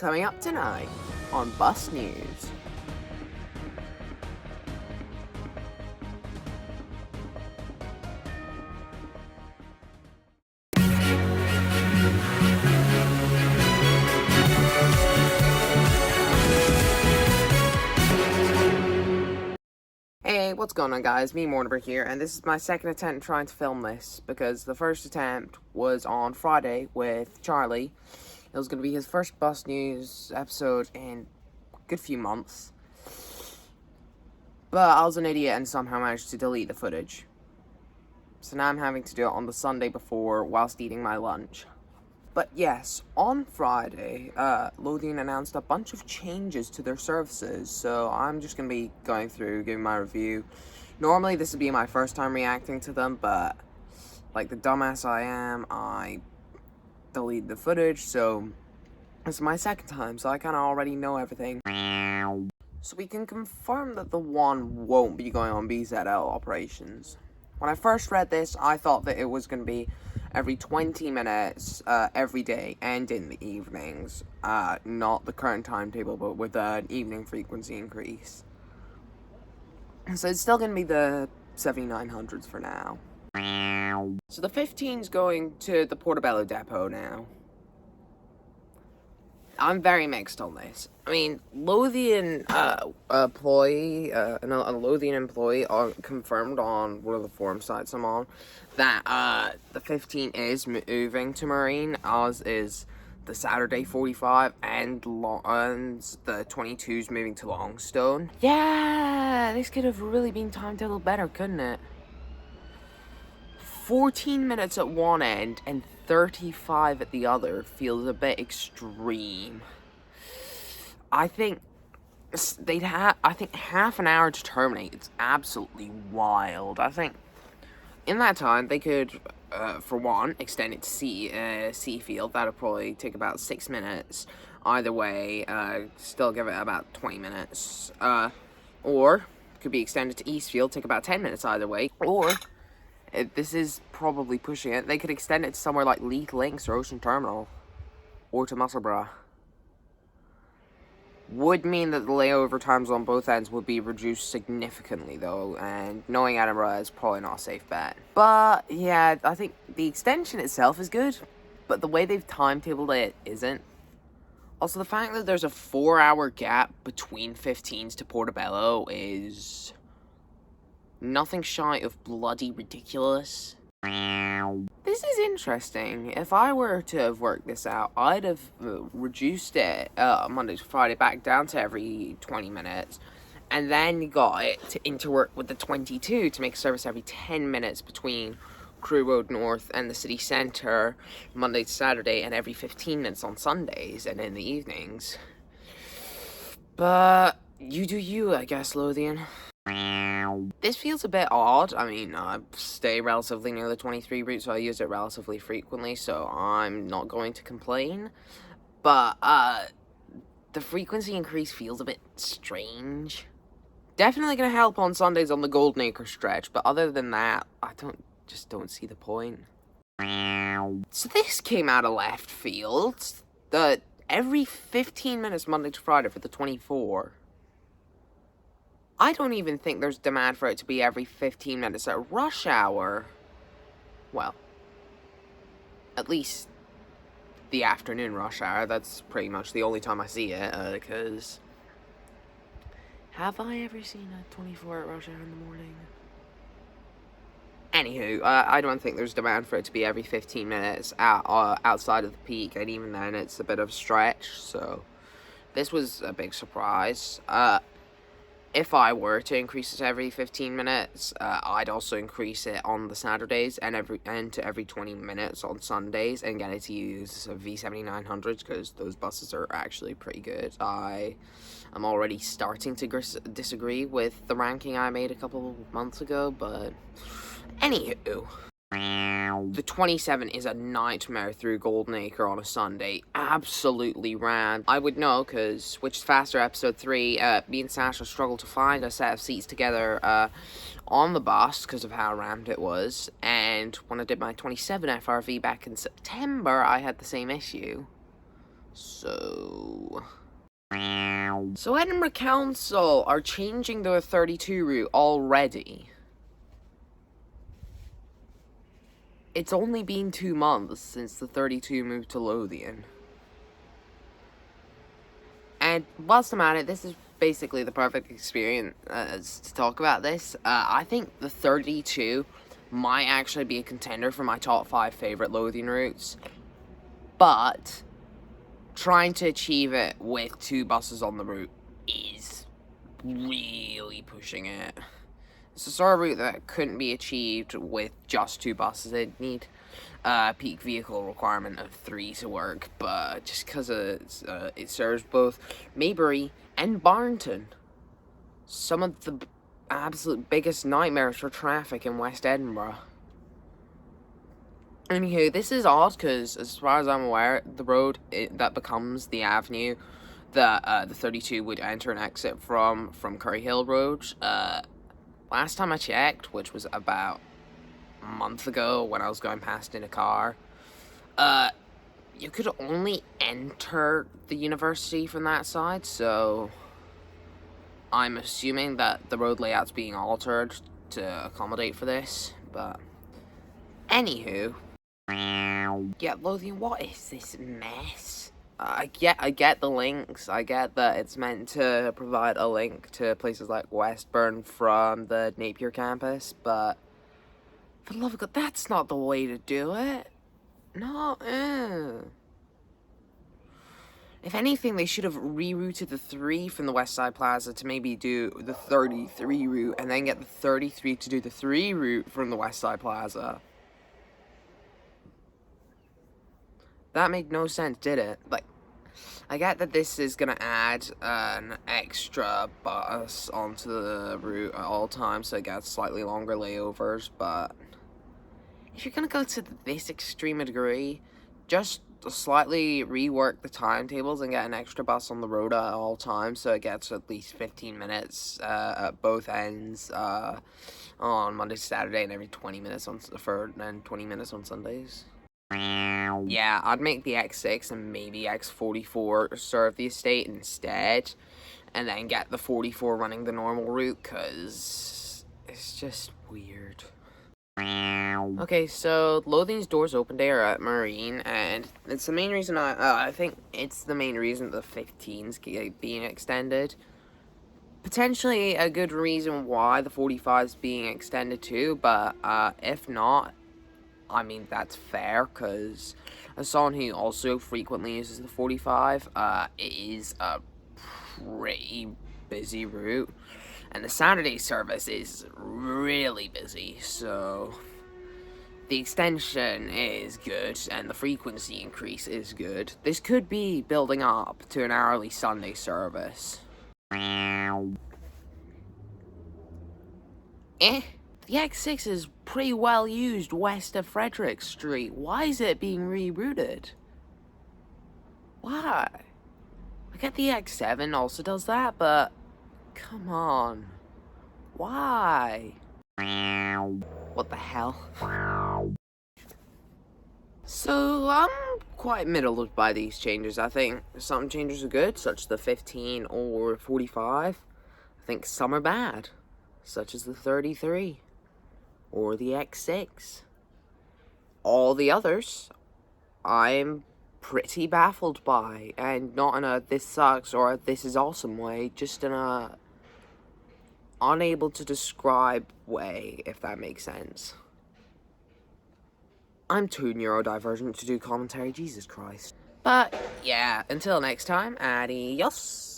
Coming up tonight on Bus News. Hey, what's going on, guys? Me, Mortimer here, and this is my second attempt trying to film this, because the first attempt was on Friday with Charlie. It was going to be his first Bus News episode in a good few months. But I was an idiot and somehow managed to delete the footage. So now I'm having to do it on the Sunday before, whilst eating my lunch. But yes, on Friday, Lothian announced a bunch of changes to their services, so I'm just going to be going through, giving my review. Normally this would be my first time reacting to them, but like the dumbass I am, I deleted the footage, so it's my second time, so I kind of already know everything. So we can confirm that the one won't be going on BZL operations. When I first read this, I thought that it was going to be every 20 minutes, every day, and in the evenings. Not the current timetable, but with an evening frequency increase. So it's still going to be the 7900s for now. So the 15's going to the Portobello depot now. I'm very mixed on this. I mean, Lothian employee, a Lothian employee confirmed on one of the forum sites I'm on that the 15 is moving to Marine, as is the Saturday 45 and the 22's moving to Longstone. Yeah, this could have really been timetabled better, couldn't it? 14 minutes at one end and 35 at the other feels a bit extreme. I think half an hour to terminate. It's absolutely wild. I think in that time they could, for one, extend it to Seafield. That'll probably take about 6 minutes. Either way, still give it about 20 minutes. Or could be extended to Eastfield, take about 10 minutes either way. Or this is probably pushing it. They could extend it to somewhere like Leith Links or Ocean Terminal. Or to Musselburgh. Would mean that the layover times on both ends would be reduced significantly, though. And knowing Edinburgh is probably not a safe bet. But, yeah, I think the extension itself is good. But the way they've timetabled it isn't. Also, the fact that there's a 4-hour gap between 15s to Portobello is nothing shy of bloody ridiculous. This is interesting. If I were to have worked this out, I'd have reduced it Monday to Friday back down to every 20 minutes, and then got it to interwork with the 22 to make service every 10 minutes between Crew Road North and the city centre Monday to Saturday, and every 15 minutes on Sundays and in the evenings. But you do you, I guess, Lothian. This feels a bit odd. I mean, I stay relatively near the 23 route, so I use it relatively frequently, so I'm not going to complain. But, the frequency increase feels a bit strange. Definitely gonna help on Sundays on the Golden Acre stretch, but other than that, I just don't see the point. So this came out of left field. Every 15 minutes Monday to Friday for the 24. I don't even think there's demand for it to be every 15 minutes at rush hour. Well, at least the afternoon rush hour. That's pretty much the only time I see it, because have I ever seen a 24 at rush hour in the morning? Anywho, I don't think there's demand for it to be every 15 minutes outside of the peak, and even then it's a bit of a stretch, so this was a big surprise. If I were to increase it to every 15 minutes, I'd also increase it on the Saturdays and to every 20 minutes on Sundays, and get it to use V7900s, because those buses are actually pretty good. I'm already starting to disagree with the ranking I made a couple of months ago, but anywho. The 27 is a nightmare through Golden Acre on a Sunday. Absolutely rammed. I would know, because Which is Faster episode 3, me and Sasha struggled to find a set of seats together on the bus because of how rammed it was. And when I did my 27 FRV back in September, I had the same issue. So So Edinburgh Council are changing their 32 route already. It's only been 2 months since the 32 moved to Lothian. And whilst I'm at it, this is basically the perfect experience to talk about this. I think the 32 might actually be a contender for my top 5 favorite Lothian routes. But trying to achieve it with 2 buses on the route is really pushing it. It's a sort of route that couldn't be achieved with just 2 buses. It'd need a peak vehicle requirement of 3 to work, but just because it serves both Maybury and Barnton, some of the absolute biggest nightmares for traffic in West Edinburgh. Anywho, this is odd because, as far as I'm aware, the road that becomes the avenue that the 32 would enter and exit from Curryhill Road, last time I checked, which was about a month ago when I was going past in a car, you could only enter the university from that side, so I'm assuming that the road layout's being altered to accommodate for this, but anywho. Yeah, Lothian, what is this mess? I get the links. I get that it's meant to provide a link to places like Westburn from the Napier campus, but for the love of God, that's not the way to do it. No, If anything, they should have rerouted the 3 from the Westside Plaza to maybe do the 33 route, and then get the 33 to do the 3 route from the Westside Plaza. That made no sense, did it? Like, I get that this is gonna add an extra bus onto the route at all times, so it gets slightly longer layovers, but if you're gonna go to this extreme degree, just slightly rework the timetables and get an extra bus on the road at all times, so it gets at least 15 minutes at both ends on Monday to Saturday, and every 20 minutes and 20 minutes on Sundays. Yeah, I'd make the X6 and maybe X44 serve the estate instead, and then get the 44 running the normal route, because it's just weird. Okay, so Lothian's doors open day are at Marine, and it's the main reason I think it's the main reason the 15's being extended. Potentially a good reason why the 45's being extended too, but if not, I mean, that's fair, because as someone who also frequently uses the 45, it is a pretty busy route, and the Saturday service is really busy, so the extension is good, and the frequency increase is good. This could be building up to an hourly Sunday service. The X6 is pretty well used west of Frederick Street. Why is it being rerouted? Why? I get the X7 also does that, but come on. Why? What the hell? So, I'm quite middled by these changes. I think some changes are good, such as the 15 or 45. I think some are bad, such as the 33. Or the X6. All the others, I'm pretty baffled by, and not in a this sucks or a this is awesome way, just in a unable to describe way, if that makes sense. I'm too neurodivergent to do commentary, Jesus Christ. But, yeah, until next time, adios.